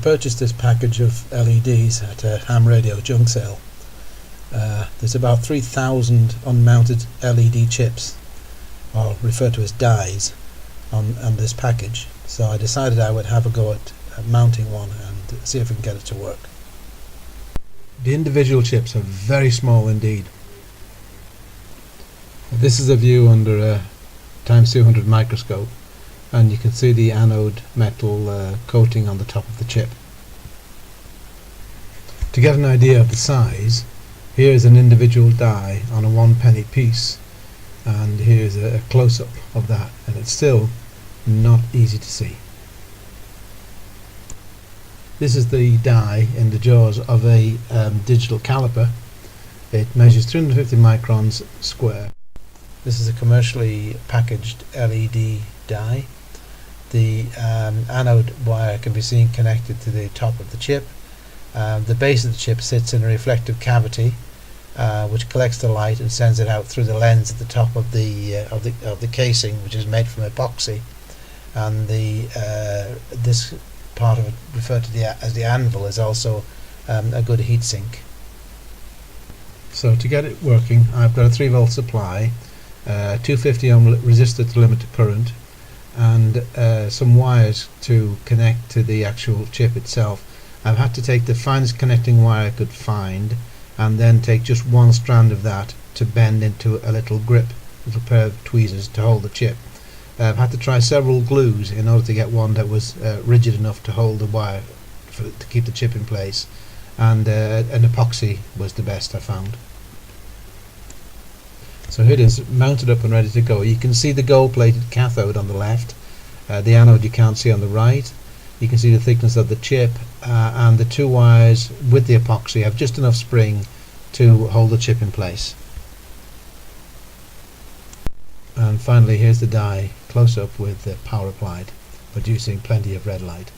purchased this package of LEDs at a ham radio junk sale. There's about 3,000 unmounted LED chips, or referred to as dies, on this package, so I decided I would have a go at mounting one and see if we can get it to work. The individual chips are very small indeed. This is a view under a ×200 microscope, and you can see the anode metal coating on the top of the chip. To get an idea of the size, here is an individual die on a 1 penny piece, and here's a close-up of that, and it's still not easy to see. This is the die in the jaws of a digital caliper. It measures 350 microns square. This is a commercially packaged LED die. The anode wire can be seen connected to the top of the chip. The base of the chip sits in a reflective cavity which collects the light and sends it out through the lens at the top of the casing, which is made from epoxy. And this part of it, referred to as the anvil, is also a good heat sink. So to get it working, I've got a 3-volt supply, 250 ohm resistor to limit the current, and some wires to connect to the actual chip itself. I've had to take the finest connecting wire I could find, and then take just one strand of that to bend into a little grip, little pair of tweezers to hold the chip. I've had to try several glues in order to get one that was rigid enough to hold the wire to keep the chip in place, and an epoxy was the best I found. So here it is, mounted up and ready to go. You can see the gold-plated cathode on the left, the anode you can't see on the right. You can see the thickness of the chip, and the 2 wires with the epoxy have just enough spring to hold the chip in place. And finally, here's the die close up with the power applied, producing plenty of red light.